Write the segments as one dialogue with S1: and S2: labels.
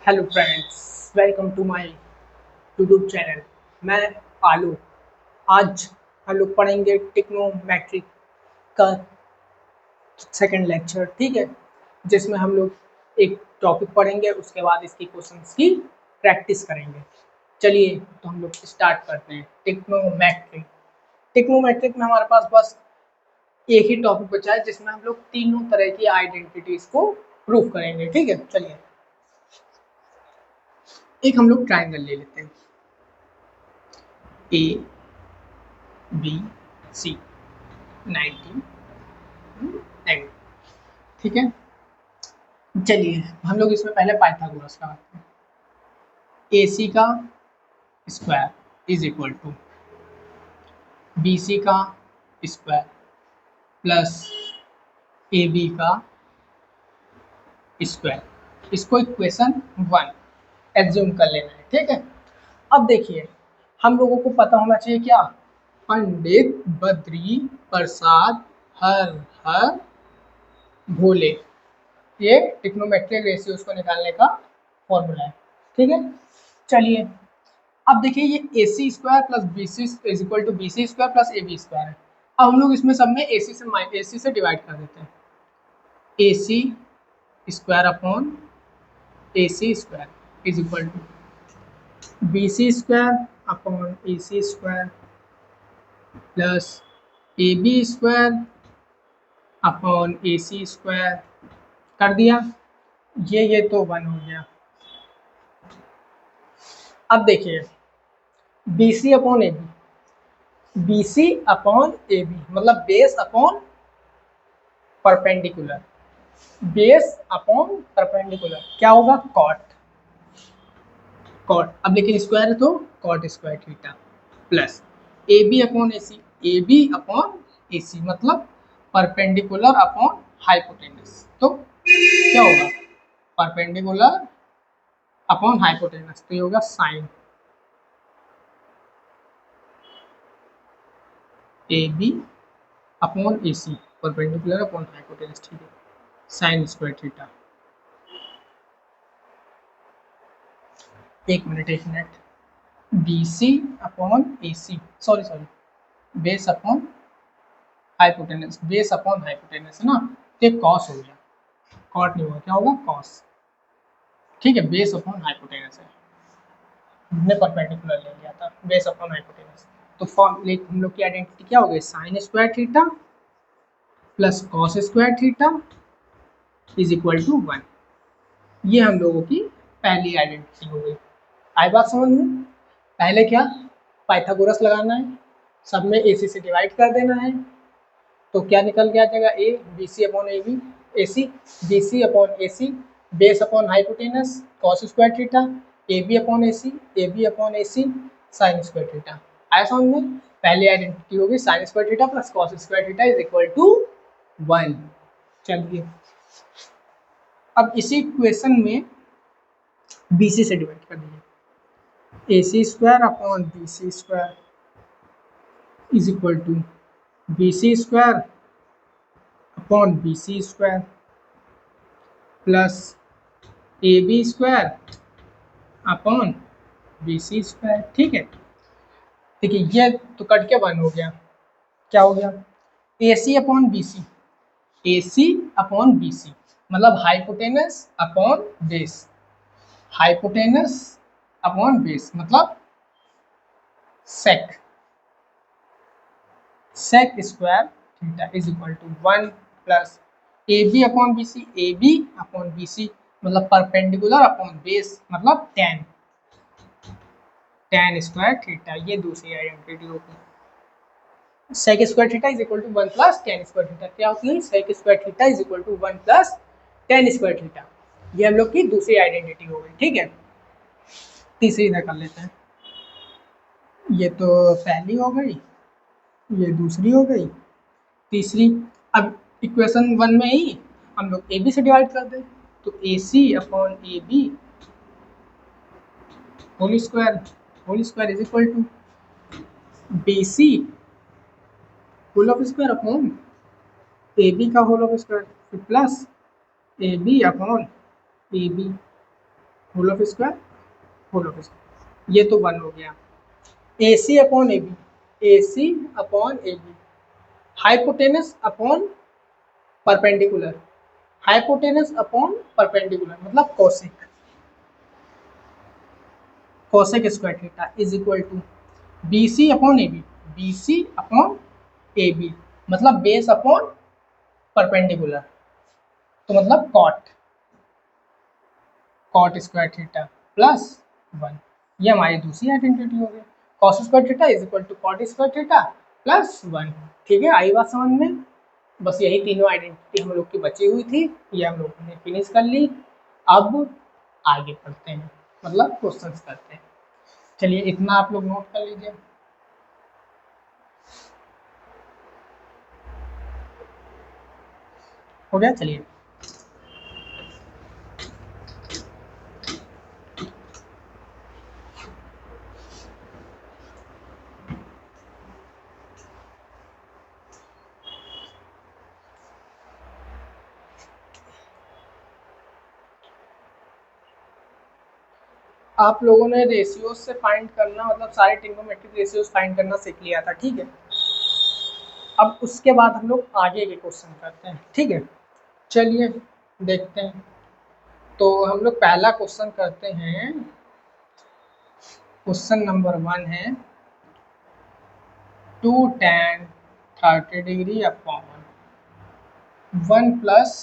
S1: Hello friends, welcome to my YouTube channel. मैं आलू। आज हम लोग पढ़ेंगे टिक्नोमेट्रिक का सेकंड लेक्चर, ठीक है, जिसमें हम लोग एक टॉपिक पढ़ेंगे, उसके बाद इसकी क्वेश्चंस की प्रैक्टिस करेंगे। चलिए तो हम लोग स्टार्ट करते हैं। टिक्नोमेट्रिक टिक्नोमेट्रिक में हमारे पास बस एक ही टॉपिक बचा है, जिसमें हम लोग तीनों तरह की आइडेंटिटीज को प्रूव करेंगे, ठीक है। चलिए, एक हम लोग ट्राइंगल ले लेते हैं, ए बी सी 90 एंगल, ठीक है। चलिए हम लोग इसमें पहले पाइथागोरस लगाते हैं। ए सी का square is equal to B C का स्क्वायर प्लस ए बी का स्क्वायर। इसको इक्वेशन 1 एज्यूम कर लेना है, ठीक है। अब देखिए, हम लोगों को पता होना चाहिए क्या, पंडित बद्री प्रसाद हर हर भोले, ये ट्रिग्नोमेट्रिक रेशियोज को निकालने का फॉर्मूला है, ठीक है। चलिए, अब देखिए, ये A C square plus B C is equal to B C square plus A B square है। अब हम लोग इसमें सब में ए सी से डिवाइड कर देते हैं। A C square upon A C square is equal to B C square upon A C square plus A B square upon A C square. कर दिया, ये तो 1 हो गया। अब देखिए, B C upon A B C upon A B मतलब base upon perpendicular, base upon perpendicular क्या होगा, कॉट। कॉट, अब लेकिन स्क्वायर है तो cot square theta plus A B upon A C, A B upon A C मतलब perpendicular upon hypotenuse. तो क्या होगा, परपेंडिकुलर अपॉन हाइपोटेनस, तो ये होगा sine A B upon A C perpendicular upon hypotenuse, ठीक है, साइन स्क्वायर थीटा। एक minute, B C upon A C, sorry base upon hypotenuse, base upon hypotenuse है ना, तो कॉस हो गया, कॉट नहीं होगा, क्या होगा, कॉस, ठीक है। बेस अपॉन हाइपोटेनस है, हमने परपेंडिकुलर ले लिया था, बेस अपॉन हाइपोटेनस। तो फॉर्म हम लोग की आइडेंटिटी क्या हो गई, sine square theta plus cos square theta is equal to 1। ये हम लोगों की पहली आइडेंटिटी हो गई। आई बात समझ में, पहले क्या, पाइथागोरस लगाना है, सब में ए सी से डिवाइड कर देना है, तो क्या निकल के आ जाएगा, A B C upon A B, A C B C upon A C base upon hypotenuse cos square theta, A B upon A C sine square theta. आया समझ में, पहली आइडेंटिटी होगी sine square theta plus cos square theta is equal to 1। चलिए, अब इसी equation में B C से डिवाइड कर दीजिए, A C square upon B C square is equal to B C square upon B C square plus A B square upon B C square, ठीक है। देखिए, ये तो कट के 1 हो गया, क्या हो गया, A C upon B C, A C upon B C मतलब hypotenuse upon base, hypotenuse upon base मतलब sec, sec square theta is equal to 1 plus A B upon B C, A B upon B C मतलब perpendicular upon base मतलब tan, tan square theta. ये दूसरी identity होगी। Sec square theta is equal to 1 plus tan square theta, क्या होती है, sec square theta is equal to 1 plus tan square theta. ये हम लोग की दूसरी आइडेंटिटी हो गई, ठीक है। तीसरी इधर कर लेते हैं, ये तो पहली हो गई, ये दूसरी हो गई, तीसरी। अब इक्वेशन 1 में ही हम लोग ए बी से डिवाइड कर दें, तो A C upon A B whole square is equal to B C whole of square upon A B का whole of square plus A B upon A B whole of square, whole of square, ये तो 1 हो गया। A C upon A B, A C upon A B, hypotenuse upon perpendicular, hypotenuse upon perpendicular मतलब cosec, cosec square theta is equal to B C upon A B, B C upon A B मतलब base upon perpendicular, तो मतलब cot, cot square theta plus 1, ये हमारी दूसरी identity हो गई। Cos square theta is equal to cot square theta plus 1। ठीक है, आई बात समझ में? बस यही तीनों आइडेंटिटी हम लोग की बची हुई थी, ये हम लोग ने फिनिश कर ली। अब आगे पढ़ते हैं, मतलब क्वेश्चंस करते हैं। चलिए इतना आप लोग नोट कर लीजिए। हो गया, चलिए आप लोगों ने रेशियोज से फाइंड करना, मतलब सारे ट्रिग्नोमेट्रिक रेशियोज फाइंड करना सीख लिया था, ठीक है। अब उसके बाद हम लोग आगे के क्वेश्चन करते हैं, ठीक है। चलिए देखते हैं। तो हम लोग पहला क्वेश्चन करते हैं, क्वेश्चन नंबर 1 है 2 tan 30 degree upon 1 plus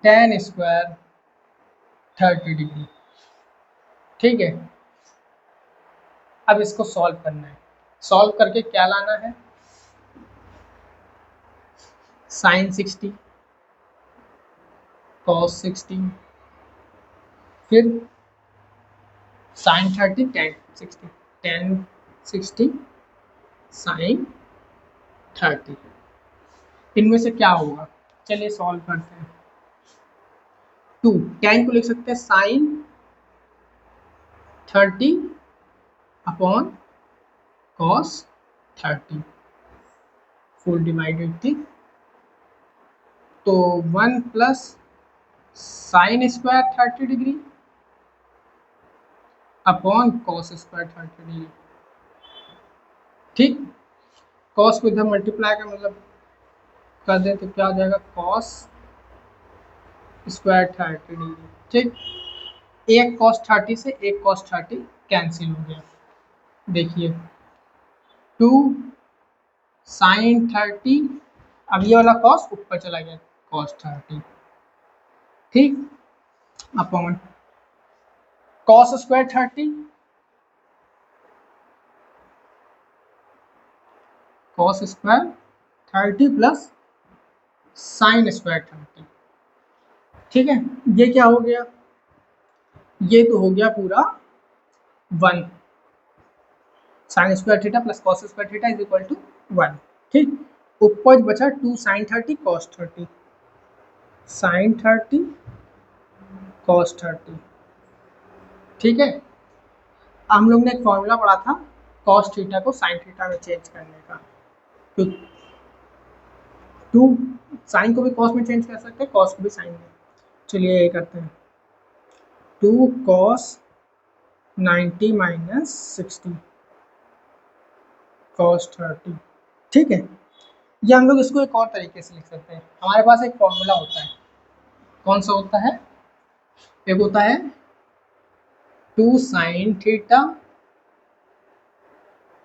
S1: tan square 30 degree, ठीक है। अब इसको सॉल्व करना है, सॉल्व करके क्या लाना है, साइन 60 कॉस 60 फिर साइन 30 tan 60, tan 60 साइन 30, इनमें से क्या होगा, चलिए सॉल्व करते हैं। 2 tan को लिख सकते हैं sine 30 upon cos 30 full divided थी, तो 1 plus sine square 30 degree upon cos square 30 degree, ठीक। कॉस को इधर मल्टीप्लाई का मतलब कर दें तो क्या हो जाएगा, कॉस स्क्वायर 30 डिग्री, ठीक। एक कॉस 30 से एक कॉस 30 कैंसिल हो गया, देखिए 2 साइन 30, अब ये वाला कॉस ऊपर चला गया, कॉस 30, ठीक, upon cos square 30, cos square 30 plus sine square 30, ठीक है। ये क्या हो गया, ये तो हो गया पूरा 1, sine square theta plus cos square theta is equal to 1, ठीक। ऊपर बचा 2 साइन 30 कॉस 30, साइन 30 कॉस 30, ठीक है। हम लोग ने एक फॉर्मूला पढ़ा था कॉस थीटा को साइन थीटा में चेंज करने का, तो 2 साइन को भी कॉस में चेंज कर सकते हैं, कॉस को भी साइन में। चलिए ये करते हैं, 2 कॉस 90 माइनस 60 कॉस 30, ठीक है। या हम लोग इसको एक और तरीके से लिख सकते हैं, हमारे पास एक फॉर्मूला होता है, कौन सा होता है, एक होता है 2 साइन थीटा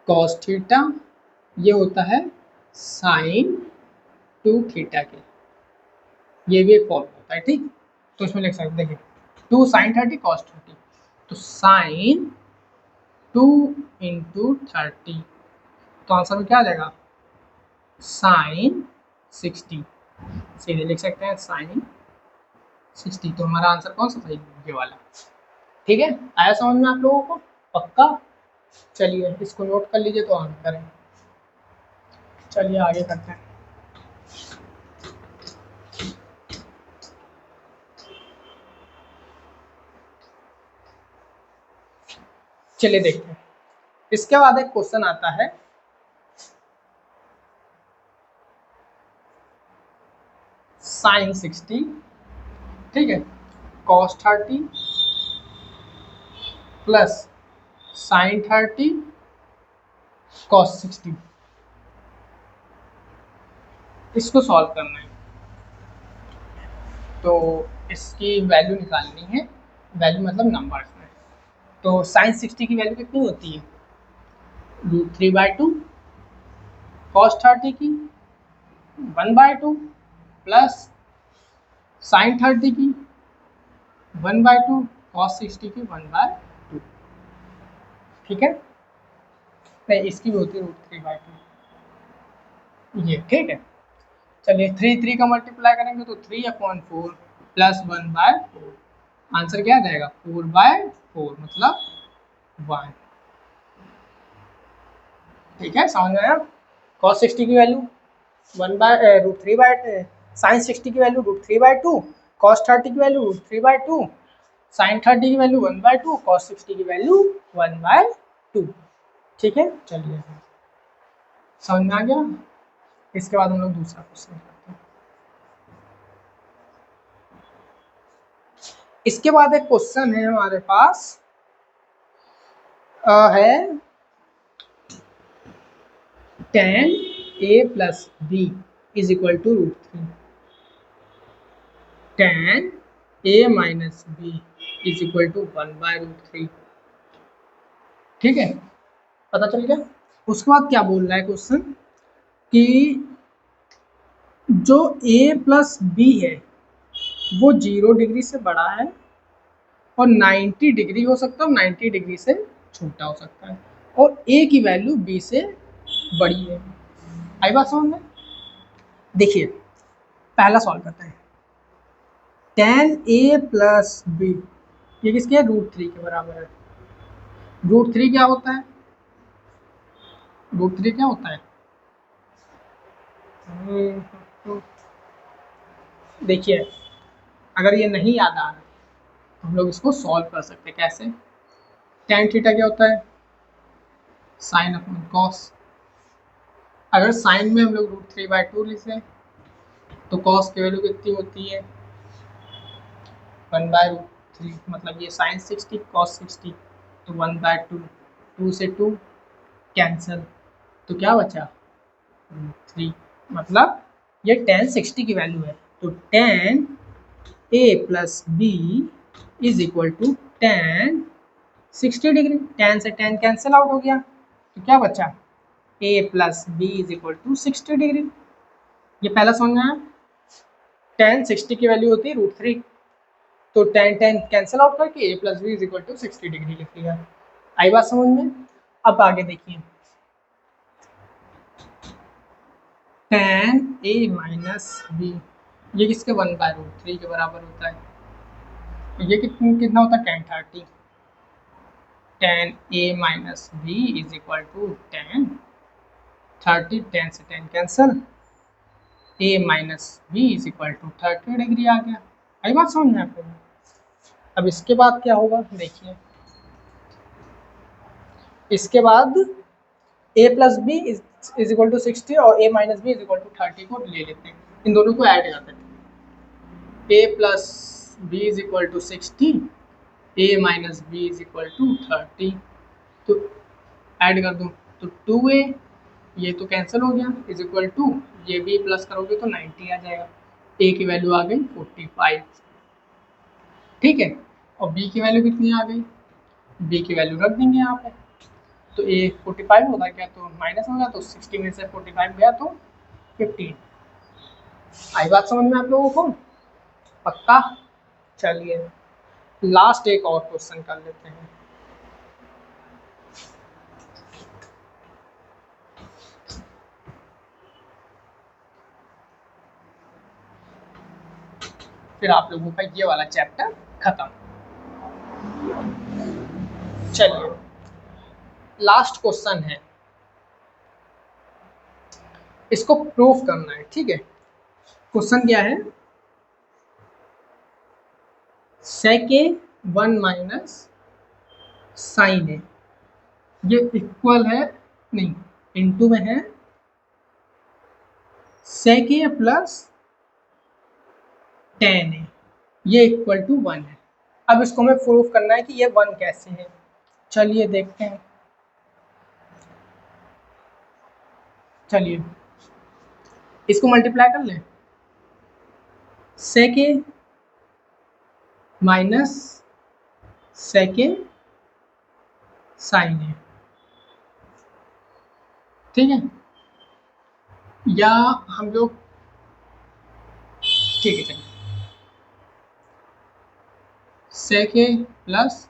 S1: कॉस थीटा, ये होता है साइन 2 थीटा के, ये भी एक फॉर्मूला होता है, ठीक। तो इसमें लिख सकते हैं, देखिए 2 साइन 30 कॉस 30, तो साइन 2 इंटू 30, तो आंसर में क्या आ जाएगा, साइन 60, सीधे लिख सकते हैं साइन 60, तो हमारा आंसर कौन सा सही, ये वाला, ठीक है। आया समझ में आप लोगों को, पक्का। चलिए इसको नोट कर लीजिए तो हम करें, चलिए आगे करते हैं। चलिए देखते हैं, इसके बाद एक क्वेश्चन आता है साइन 60, ठीक है। cos 30 प्लस sin 30 cos 60, इसको सॉल्व करना है। तो इसकी वैल्यू निकालनी है, वैल्यू मतलब नंबर्स में। तो sin 60 की वैल्यू कितनी होती है, √3/2, cos 30 की 1/2 प्लस sin 30 की 1/2, cos 60 की 1/2। ठीक है, नहीं इसकी भी होती है √3/2 ये। ठीक है, चलिए 3 का मल्टीप्लाई करेंगे तो 3/4 प्लस 1/4, आंसर क्या आ जाएगा 4/4 मतलब 1। ठीक है, समझ में आया। cos 60 की वैल्यू √3/2, sin 60 की वैल्यू √3/2, cos 30 की वैल्यू √3/2, sin 30 की वैल्यू 1/2, cos 60 की वैल्यू 1/2। ठीक है, चलिए समझ में आ गया। इसके बाद हम लोग दूसरा क्वेश्चन करते हैं। इसके बाद एक क्वेश्चन है हमारे पास है tan a plus b is equal to √3, tan a minus b is equal to 1/√3। ठीक है, पता चल गया। उसके बाद क्या बोल रहा है क्वेश्चन कि जो a प्लस b है वो 0 डिग्री से बड़ा है और 90 डिग्री हो सकता है और 90 डिग्री से छोटा हो सकता है, और a की वैल्यू b से बड़ी है। आई बात समझ में। देखिए पहला सॉल्व करते हैं। tan a प्लस b ये किसके है, √3 के बराबर है। √3 क्या होता है, √3 क्या होता है, देखिए अगर ये नहीं याद आ रहा तो हम लोग इसको सॉल्व कर सकते हैं। कैसे, tan थीटा क्या होता है, साइन अपॉन कॉस। अगर साइन में हम लोग √3/2 लिखें तो कॉस की वैल्यू कितनी होती है 1/√3, मतलब ये साइन 60 कॉस 60, तो 1/2, 2 से 2 कैंसिल, तो क्या बचा √3, मतलब ये tan 60 की वैल्यू है। तो tan a plus B is equal to tan 60 degree, tan से tan कैंसिल आउट हो गया, तो क्या बचा a plus B is equal to 60 degree. ये पहला समझ में आया। tan 60 की वैल्यू होती है √3, तो tan कैंसिल आउट करके a plus B is equal to 60 degree लिख लिया। आई बात समझ में। अब आगे देखिए, tan a माइनस बी ये किसके 1/√3 के बराबर होता है, तो ये कितना होता है tan 30, tan a minus B is equal to tan 30, tan से tan cancel, a minus B is equal to 30 degree आ गया। आई बात समझ में आपको। अब इसके बाद क्या होगा देखिए, इसके बाद a plus B is equal to 60 और a minus B is equal to 30 को ले लेते हैं, इन दोनों को ऐड करते हैं। a plus B is equal to 60, a minus B is equal to 30, तो ऐड कर दो तो 2a, ये तो कैंसिल हो गया, इज इक्वल टू ये भी प्लस करोगे तो 90 आ जाएगा। a की वैल्यू आ गई 45। ठीक है, और b की वैल्यू कितनी आ गई, b की वैल्यू रख देंगे यहाँ पे, तो a 45 होगा क्या, तो माइनस होगा, तो 60 में से 45 गया तो 15। आई बात समझ में आप लोगों को, पक्का। चलिए लास्ट एक और क्वेश्चन कर लेते हैं। फिर आप लोगों का ये वाला चैप्टर खत्म। चलिए लास्ट क्वेश्चन है, इसको प्रूफ करना है। ठीक है, क्वेश्चन क्या है, sec a 1 माइनस साइन ए ये इक्वल है, नहीं इनटू में है sec a plus tan a ये इक्वल टू 1 है। अब इसको हमें प्रूफ करना है कि ये 1 कैसे है। चलिए देखते हैं। चलिए इसको मल्टीप्लाई कर लें। सेक ए माइनस सेक ए साइन ए, ठीक है। या हम लोग, ठीक है चलिए, सेक ए प्लस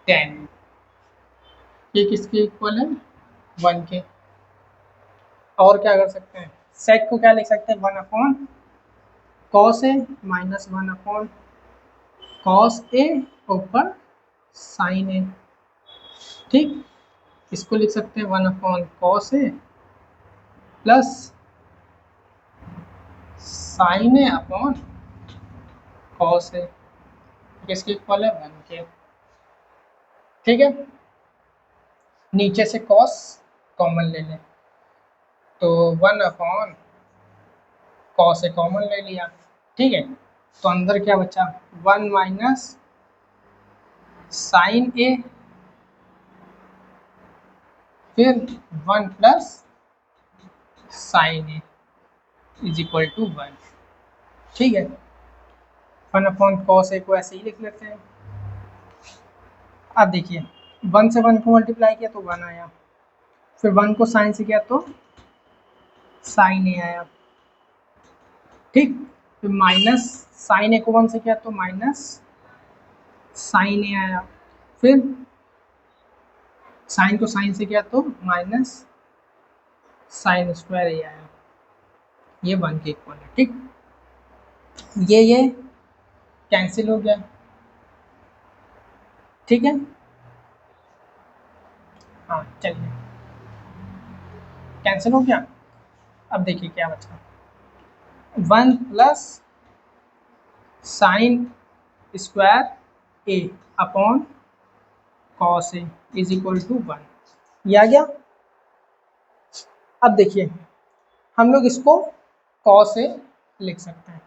S1: टेन, ये किसके इक्वल है? 1 के। और क्या कर सकते हैं? सेक को क्या लिख सकते हैं? 1 अपॉन कॉस ए माइनस 1 अपॉन कॉस ए ऊपर साइन ए, ठीक। इसको लिख सकते हैं 1 अपॉन कॉस ए प्लस साइन ए अपॉन कॉस ए, किसके इक्वल है? 1 के, ठीक है। नीचे से कॉस कॉमन ले लें, तो 1 अपॉन कॉस ए कॉमन ले लिया, ठीक है। तो अंदर क्या बचा? 1 माइनस साइन ए, फिर 1 plus sine A is equal to 1, ठीक है। 1 अपॉन कॉस ए को ऐसे ही लिख लेते हैं। अब देखिए 1 से 1 को मल्टीप्लाई किया तो 1 आया, फिर 1 को साइन से किया तो साइन ए आया, ठीक। फिर माइनस साइन ए को 1 से किया तो माइनस साइन ए आया, फिर साइन को साइन से किया तो माइनस साइन स्क्वायर ए आया। ये 1 के इक्वल है, ठीक। ये कैंसिल हो गया, ठीक है। हाँ चलिए, कैंसिल हो गया। अब देखिए क्या बचा, 1 plus sine square A upon cos A is equal to 1, ये आ गया। अब देखिए हम लोग इसको कॉस ए लिख सकते हैं,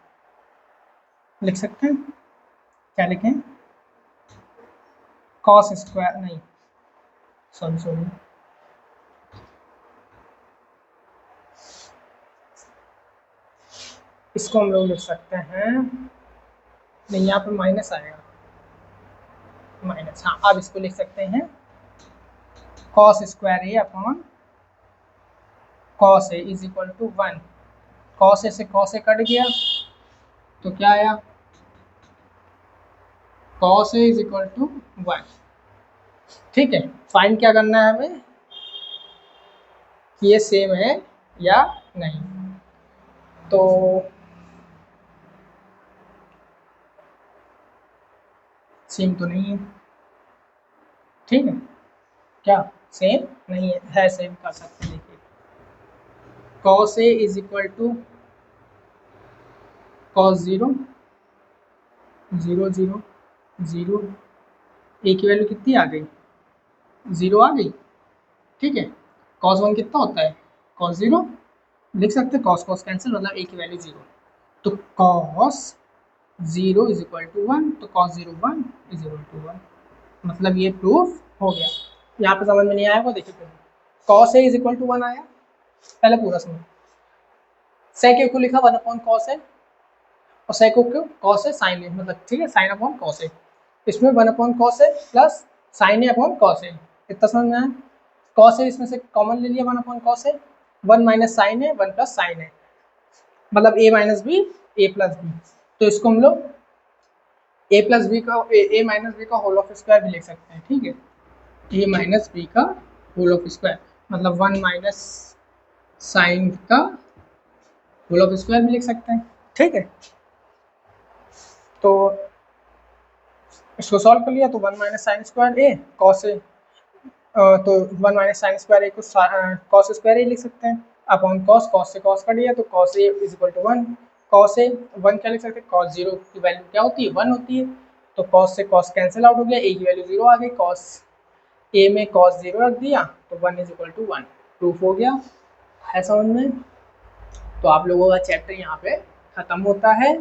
S1: क्या लिखें? कॉस स्क्वायर, नहीं सॉरी, इसको हम लोग लिख सकते हैं, नहीं यहाँ पे माइनस आएगा, माइनस, हाँ। अब इसको लिख सकते हैं cos square A upon cos A is equal to 1। Cos A से कॉस ए कट गया तो क्या आया? Cos A is equal to 1, ठीक है। फाइंड क्या करना है हमें कि ये सेम है या नहीं। तो सेम तो नहीं है, ठीक है। क्या सेम नहीं है सेम कर सकते हैं। देखिए cos A is equal to cos 0 0 0 0, A की वैल्यू कितनी आ गई? 0 आ गई, ठीक है। कॉस 1 कितना होता है? कॉस 0, लिख सकते हैं कॉस कॉस कैंसिल, मतलब ए की वैल्यू 0। तो कॉस 0 इज इक्वल टू 1, तो कॉस 0 1 इज इक्वल टू 1, मतलब ये प्रूफ हो गया। यहाँ पे समझ में नहीं आया वो देखिए, cos A is equal to 1 आया, पहले पूरा समझ। सेक ए को लिखा 1 अपॉन कॉस ए, और सेक को कॉस ए साइन ए, मतलब ठीक है, साइन अपॉन कॉस ए। इसमें 1 अपॉन कॉस ए प्लस साइन ए अपॉन कॉस ए, इतना समझ में आया। कॉस ए इसमें से कॉमन ले लिया, 1 upon cos A, 1 minus sign A, 1 plus sine ए, मतलब ए माइनस बी, ए प्लस बी। तो इसको हम लोग ए प्लस बी का ए माइनस बी का होल ऑफ स्क्वायर भी लिख सकते हैं, ठीक है। ए माइनस बी का होल ऑफ स्क्वायर, मतलब 1 माइनस साइन का होल ऑफ स्क्वायर भी लिख सकते हैं, ठीक है। तो इसको सॉल्व कर लिया तो 1 minus sign square A cos A, तो 1 माइनस साइन स्क्वायर ए को कॉस स्क्वायर ए लिख सकते हैं अपॉन कॉस, कॉस से कॉस कट गया तो cos A is equal to 1, cos A 1 क्या लिख सकते हैं? कॉस 0 की वैल्यू क्या होती है? 1 होती है, तो कॉस से कॉस कैंसिल आउट हो गया, ए की वैल्यू 0 आ गई, कॉस ए में कॉस 0 रख दिया तो 1 इज इक्वल टू 1, प्रूफ हो गया है समझ में। तो आप लोगों का चैप्टर यहाँ पे खत्म होता है।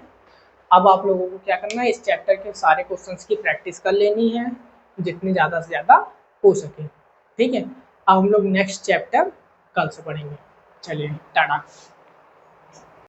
S1: अब आप लोगों को क्या करना है, इस चैप्टर के सारे क्वेश्चंस की प्रैक्टिस कर लेनी है जितनी ज़्यादा से ज़्यादा हो सके। ठीक है, अब हम लोग नेक्स्ट चैप्टर कल से पढ़ेंगे। चलिए टाटा।